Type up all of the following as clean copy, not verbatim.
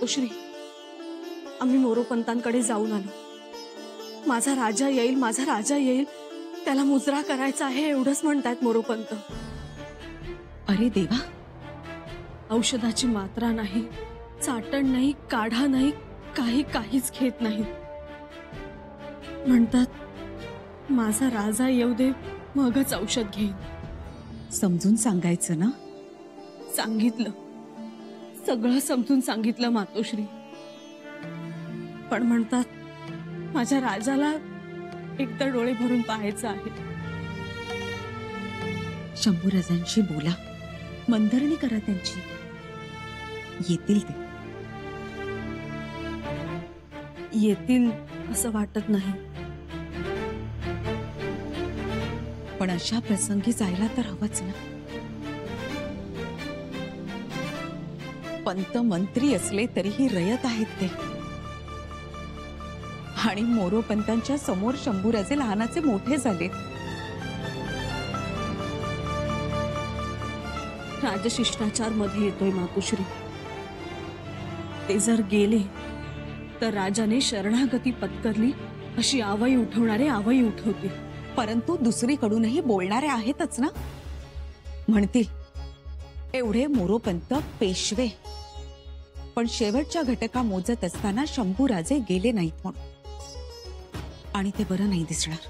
मातोश्री, आम्ही मोरोपंतांकडे जाऊन आलो. माझा राजा येईल, माझा राजा येईल, त्याला मुजरा करायचा आहे एवढंच म्हणतायत मोरोपंत. अरे देवा, औषधाची मात्रा नाही, चाटण नाही, काढा नाही, काहीच घेत नाही. म्हणतात माझा राजा येऊ दे मगच औषध घेईन. समजून सांगायचं ना. सांगितलं, सगळं समजून सांगितलं मातोश्री. पण म्हणतात माझ्या राजाला एकदा डोळे भरून पाहायचं आहे. शंभूराजांशी बोला, मंदरणी करा त्यांची. येतील ते. येतील असं वाटत नाही. पण अशा प्रसंगी जायला तर हवंच ना. पंत मंत्री असले तरीही रयत आहेत ते. आणि मोरोपंतांच्या समोर शंभूराजे लहानाचे मोठे झाले. राजशिष्टाचार मध्ये येतोय मातोश्री. ते जर गेले तर राजाने शरणागती पत्करली अशी आवई उठवणारे आवई उठवतील. परंतु दुसरीकडूनही बोलणारे आहेतच ना. म्हणतील एवढे मोरोपंत पेशवे, पण शेवटच्या घटका मोजत असताना शंभूराजे गेले नाहीत म्हणून. आणि ते बरं नाही दिसणार.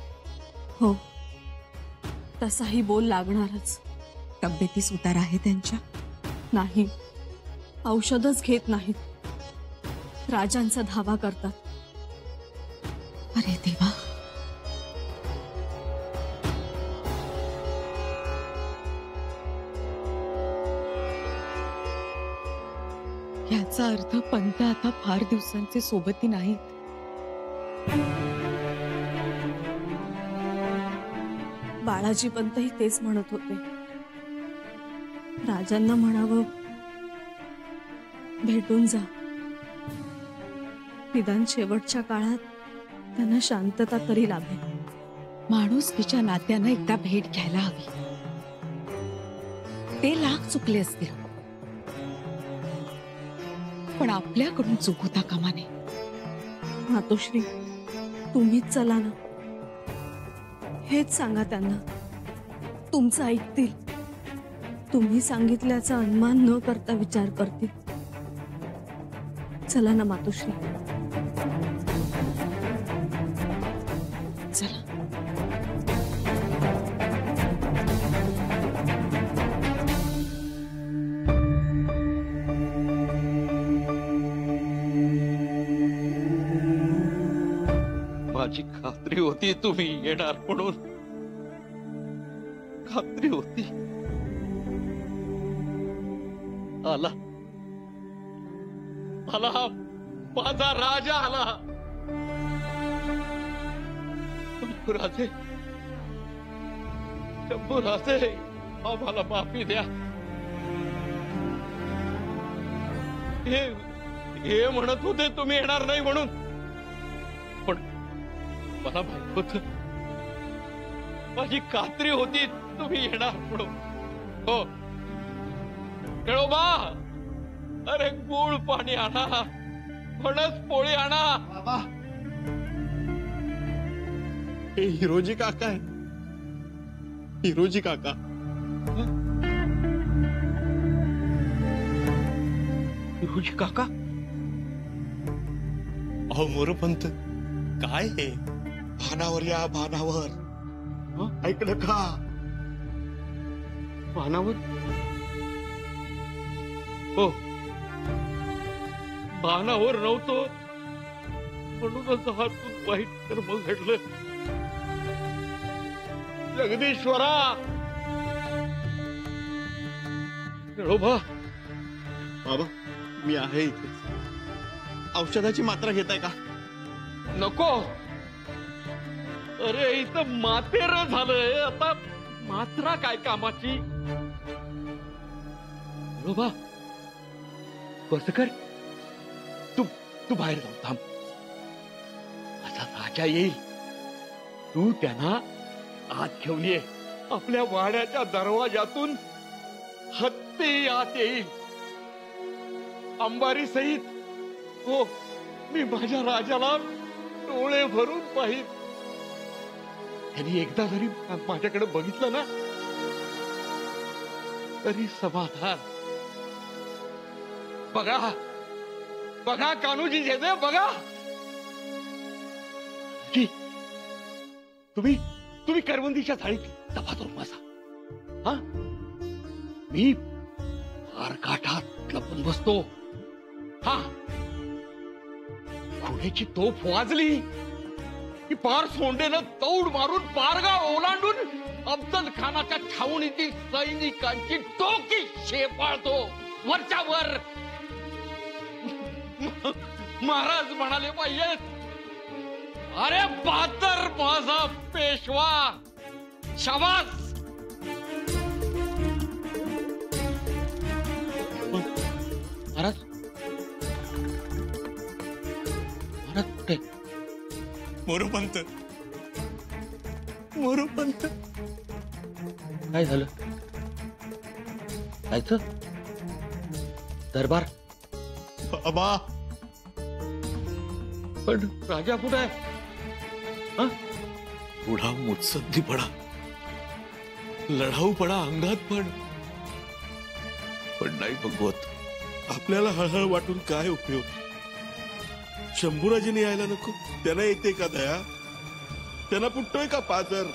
हो, तसाही बोल लागणारच. तब्येती सुतार आहे त्यांच्या. नाही, औषधच घेत नाहीत. राजांचा धावा करतात. अरे देवा, याचा अर्थ पंत आता फार दिवसांचे सोबती नाहीत. बाळाजी पंतही तेच म्हणत होते. राजांना म्हणावं भेटून जा, निदान शेवटच्या काळात त्यांना शांतता तरी लाभेल. माणुसकीच्या नात्यानं एकदा भेट घ्यायला हवी. ते लाख चुकले असतील, पण आपल्याकडून चूक होता कामा नये. मातोश्री, तुम्हीच चला ना. हेच सांगा त्यांना, तुमचं ऐकतील. तुम्ही सांगितल्याचा अनुमान न करता विचार करतील. चला ना मातोश्री. चला. माझी खात्री होती तुम्ही येणार म्हणून. खात्री होती. आला आला, माझा राजा आला. शंभूराजे, शंभूराजे, आम्हाला माफी द्या. हे म्हणत होते तुम्ही येणार नाही म्हणून, पण मला माहित होत, माझी खात्री होती तुम्ही येणार म्हणून. हो केळोबा, अरे गुळ पाणी आणा, फणस पोळी आणा. बाबा, हे हिरोजी काका आहे. हिरोजी काका. हिरोजी काका? अहो मोरोपंत, काय हे? भानावर या, भानावर. ऐकलं का? भानावर? हो, भानावर नव्हतो म्हणूनच हातून वाईट कर्म घडलं. जगदीश्वरा, केळोबा. बाबा, मी आहे इथे. औषधाची मात्रा घेताय का? नको. अरे इथं मातेर झालंय, आता मात्रा काय कामाची? केळोबा, कसं कर, तू बाहेर जाऊन थांब. असा राजा येईल, तू त्यांना आत घेऊन ये. आपल्या वाड्याच्या दरवाजातून हत्ती आत येईल, अंबारी सहित हो, मी माझ्या राजाला डोळे भरून पाहिल. त्यांनी एकदा जरी माझ्याकडे बघितलं ना तरी समाधान. बघा बघा कान्होजी जेजे, बघा. जी, तुम्ही करवंदीच्या झाडीत दबादूर बसा. हा, मी फार काठात लपून बसतो. हा, खुणेची तोफ वाजली की पार सोंडेनं दौड मारून पारगाव ओलांडून अफजल खानाच्या छावणीतील सैनिकांची डोकी शेपाळतो वरच्या वर. महाराज म्हणाले पाहिजेत, अरे बहादर माझा पेशवा, शाबास. महाराज कुठे? मोरोपंत, मोरोपंत. काय झालं? जायचं दरबार? बाबा, पण राजा कुठे आहे? थोडा मुत्सद्दी पडा, लढाऊ पडा अंगात, पण नाही भगवत. आपल्याला हळहळ वाटून काय उपयोग? शंभूराजेने यायला नको? त्यांना येते का दया? त्यांना पुटतोय का पाजर?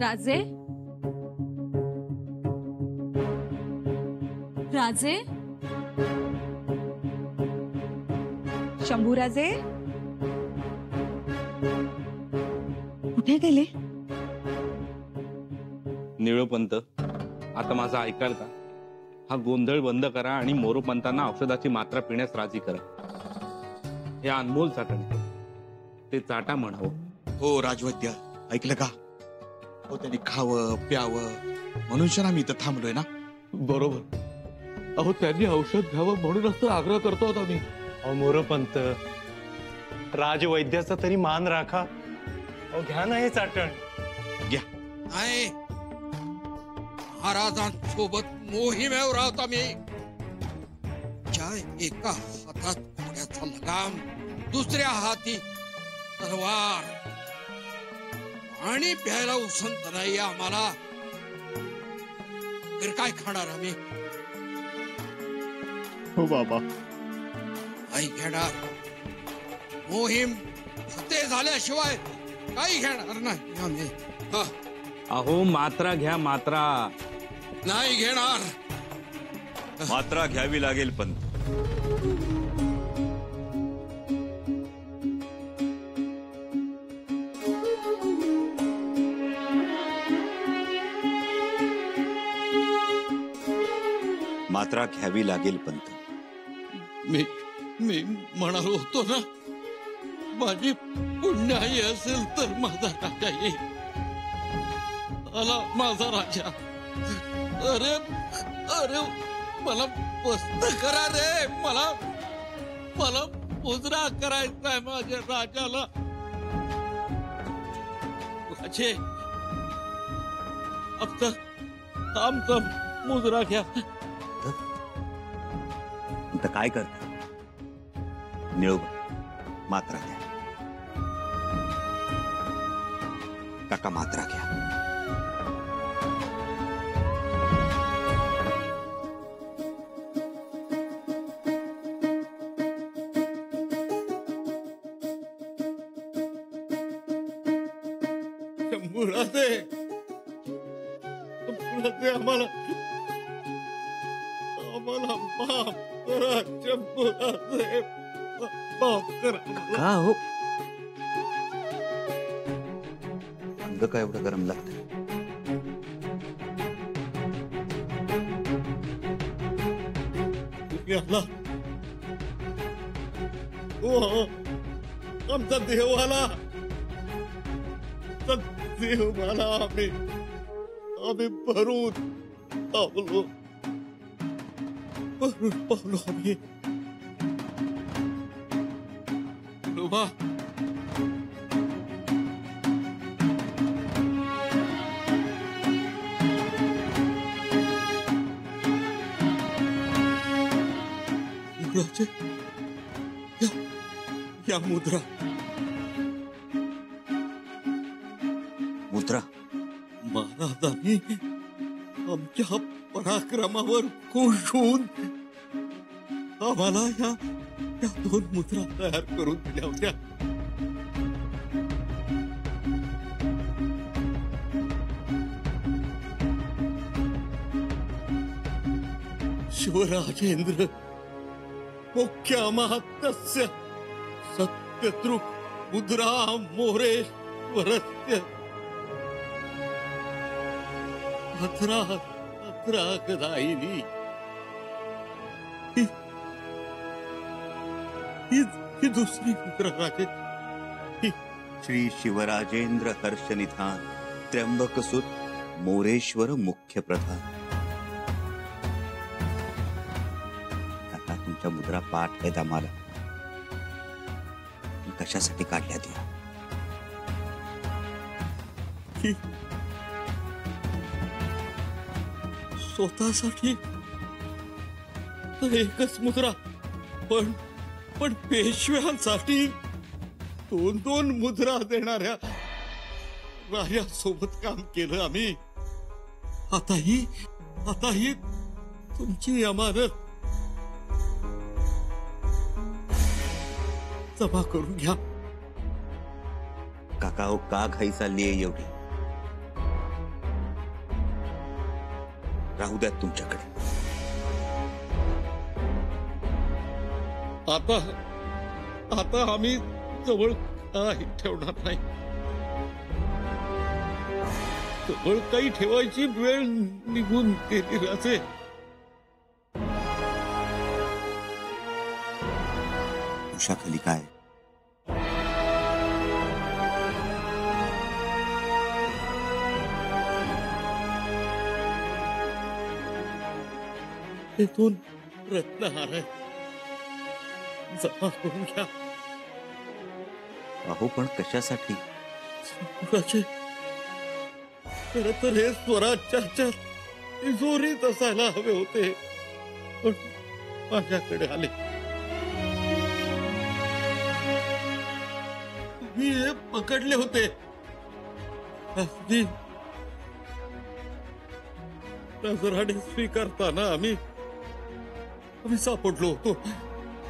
राजे, राजे, शंभूराजे कुठे गेले? निळोपंत, आता माझा ऐकाल का? हा गोंधळ बंद करा आणि मोरोपंतांना औषधाची मात्रा पिण्यास राजी करा. हे अनमोल चाटण ते चाटा म्हणावं. हो राजवैद्य, ऐकलं का? हो, त्यांनी खावं प्यावं म्हणून ना मी इथं थांबलोय ना. बरोबर. अहो, त्यांनी औषध घ्यावं म्हणूनच तर आग्रह करतो होता मी. अहो मोरोपंत, राजवैद्याचा तरी मान राखा. अहो घ्या ना हे चाटण. घ्या. नाही, महाराजांसोबत मोहिमेवर होता मी. ज्या एका हातात घोड्याचा लगाम, दुसऱ्या हाती तलवार, पाणी प्यायला उसंत नाही आम्हाला, तर काय खाणार आम्ही? हो बाबा, काही घेणार. मोहीम फते झाल्याशिवाय काही घेणार नाही आम्ही. अहो मात्रा घ्या, मात्रा. नाही घेणार. मात्रा घ्यावी लागेल पण मात्रा घ्यावी लागेल पंत. मी म्हणालो होतो ना, माझी पुण्याई असेल तर माझा राजा येईल. आला माझा राजा. अरे अरे, मला मस्त करा रे. मला मुजरा करायचा आहे माझ्या राजाला. राजे, आमचा मुजरा घ्या. आता काय करता? निळोबा, मात्रा घ्या. काका, मात्रा घ्या. शंभूराजे, आम्हाला माफ करा. शंभूराजे, माफ करा. का हो? अंग काय एवढं गरम लागतं? आला हो, आमचा देव आला. देव आला. आम्ही भरून पावलो आम्ही. डोबा, शंभूराजे या मुद्रा मुद्रा महाराजांनी आमच्या पराक्रमावर खुश होऊन आम्हाला या 2 मुद्रा तयार करून दिल्या होत्या. शिवराजेंद्र मुख्य महात्स्य सत्यद्रुक मुद्रा मोरेश्वरस्य भद्रागदायिनी ही दुसरी मुद्रा राजे. श्री शिवराजेंद्र हर्षनिधान त्र्यंबकसुत मोरेश्वर मुख्य प्रधान. काका तुमच्या मुद्रा पाठ आहेत आम्हाला. कशासाठी काढल्या त्या? स्वतःसाठी तर एकच मुद्रा, पण पेशव्यांसाठी 2 मुद्रा देणाऱ्या राजासोबत काम केलं आम्ही. आताही तुमची अमानत जमा करून घ्या. काका हो का घाई चालली आहे एवढी? राहू द्यात तुमच्याकडे. आता आम्ही जवळ काही ठेवणार नाही. जवळ काही ठेवायची वेळ निघून गेली राजे. उशाखाली काय? हे 2 रत्नहार आहेत, जमा करून घ्या. अहो पण कशासाठी? संपूराचे खरं तर हे स्वराज्याच्या तिजोरीत असायला हवे होते, पण माझ्याकडे आले. तुम्ही हे पकडले होते. नजराने स्वीकारताना आम्ही सापडलो होतो.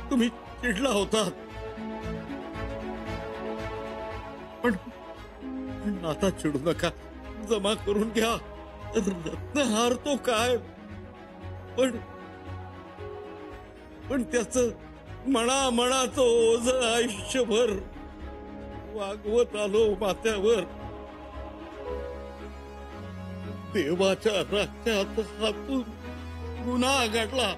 तुम्ही चिडला होता, पण आता चिडू नका. जमा करून घ्या. रत्नहार तो काय, पण त्याच मनाचं ओझ आयुष्यभर वागवत आलो माथ्यावर. देवाच्या राज्यात हातून गुन्हा घडला.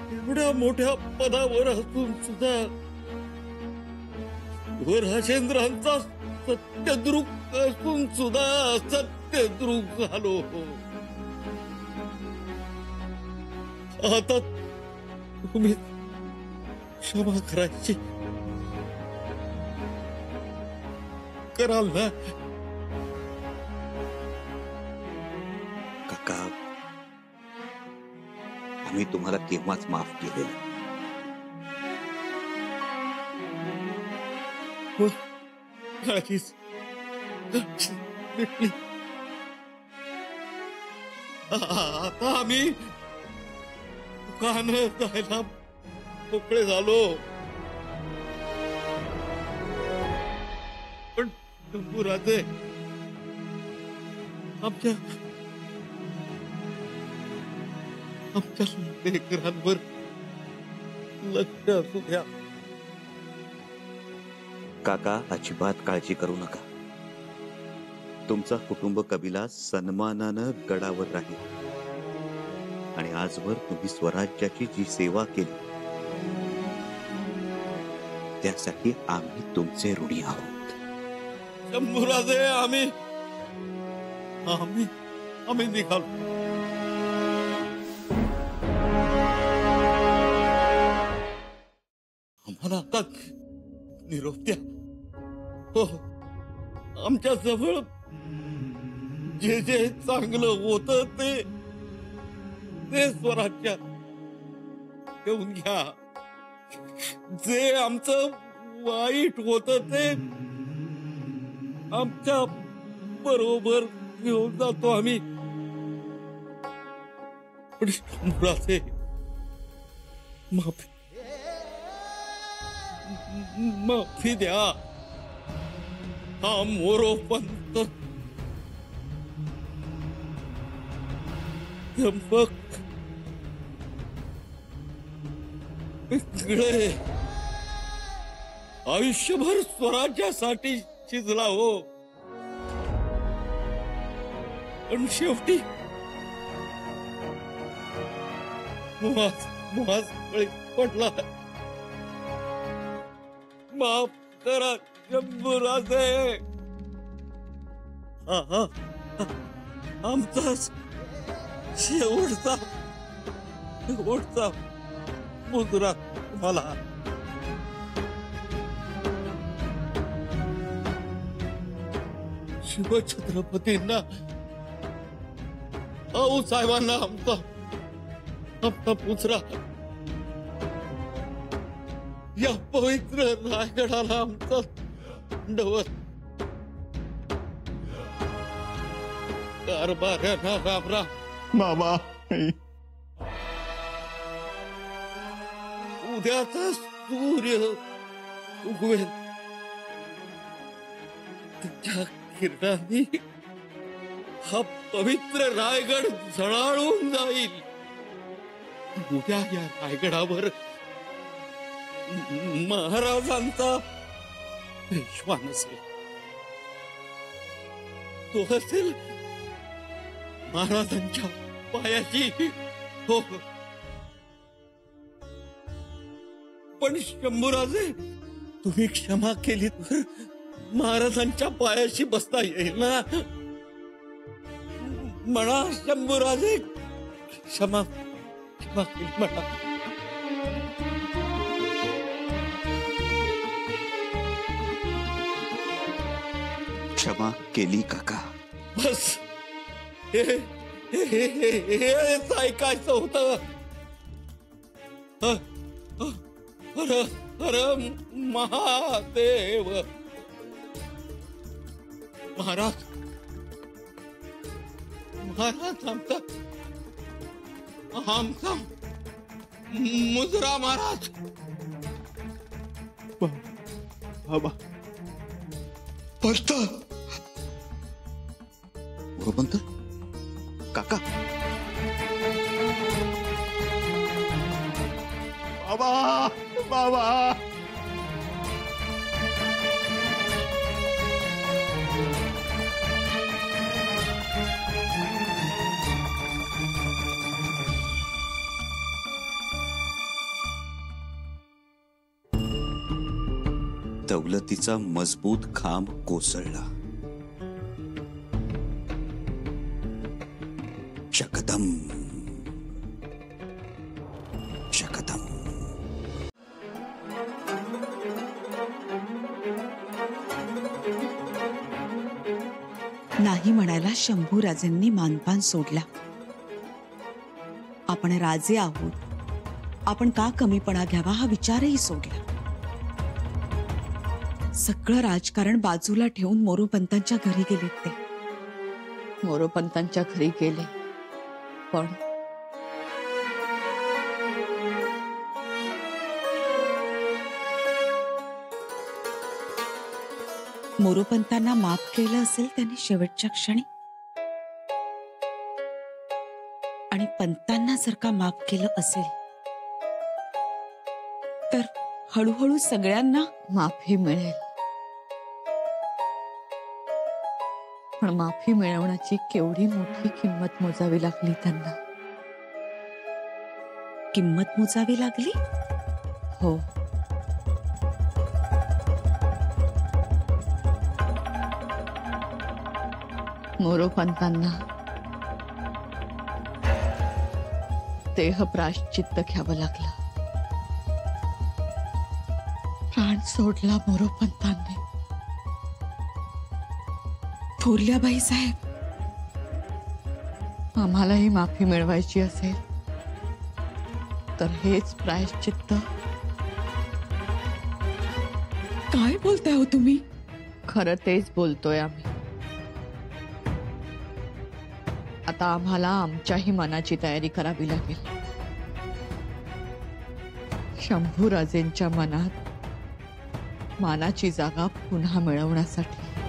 एवढ्या मोठ्या पदावर असून सुद्धा राजेंद्रांचा सत्यद्रुक असून सुद्धा सत्यद्रुक झालो. आता तुम्ही क्षमा करायची कराल ना? काका आम्ही तुम्हाला केव्हाच माफ केलेलं. आता आम्ही दुकान जायला मोकळे झालो. पण शंभूराजे आमच्या लेकरांवर लक्ष असू द्या. काका अजिबात काळजी करू नका. तुमचा कुटुंब कबिला सन्मानानं गडावर राहील. आणि आजवर तुम्ही स्वराज्याची जी सेवा केली त्यासाठी आम्ही तुमचे ऋणी आहोत. शंभूराजे आम्ही निघालो. आम्हाला आता निरोप द्या. हो, आमच्या जवळ जे चांगलं होतं ते स्वराज्यात ठेवून घ्या. जे आमचं वाईट होत ते आमच्या बरोबर घेऊन जातो आम्ही. पण शंभूराजे माफी द्या. हा मोरोपंत त्र्यंबक पिंगळे आयुष्यभर स्वराज्यासाठी शिजला हो. पण शेवटी मुहास बळी पडला. माफ करा शंभूराजे. आमचा शेवटचा मुजरा तुम्हाला. शिवछत्रपतींना साहेबांना आमचा मुजरा. या पवित्र रायगडाला आमचा दंडवत. कारभाऱ्यांना रामराम. बाबा उद्याचा सूर्य उगवेल त्याच्या किरणांनी हा पवित्र रायगड झळाळून जाईल. उद्या या रायगडावर महाराजांचा पेशवा नसेल. तो असेल महाराजांच्या पायाची. हो, पण शंभूराजे तुम्ही क्षमा केली तर महाराजांच्या पायाशी बसता येईल ना. म्हणा शंभूराजे, क्षमा केली म्हणा. क्षमा केली काका. बस हेच ऐकायचं होतं. हर महादेव. महाराज आमचा मुजरा महाराज. बाबा पंत मोरोपंत काका. बाबा बाबा दौलतीचा मजबूत खांब कोसळला. शकदम शकदम. नाही म्हणायला शंभूराजेंनी मानपान सोडला. आपण राजे आहोत, आपण का कमीपणा घ्यावा हा विचारही सोडला. सगळं राजकारण बाजूला ठेवून मोरोपंतांच्या घरी गेलेत ते. मोरोपंतांच्या घरी गेले, पण मोरोपंतांना माफ केलं असेल त्यांनी शेवटच्या क्षणी, आणि पंतांना जर का माफ केलं असेल तर हळूहळू सगळ्यांना माफी मिळेल. पण माफी मिळवण्याची केवढी मोठी किंमत मोजावी लागली त्यांना. किंमत मोजावी लागली. हो, मोरोपंतांना देह प्रायश्चित्त घ्यावं लागलं. प्राण सोडला मोरोपंतांनी. थोरल्याबाई साहेब, आम्हालाही माफी मिळवायची असेल तर हेच प्रायश्चित्त? काय बोलताय हो तुम्ही? खरं तेच बोलतोय आम्ही. आता आम्हाला आमच्याही मनाची तयारी करावी लागेल. शंभूराजेंच्या मनात मानाची जागा पुन्हा मिळवण्यासाठी.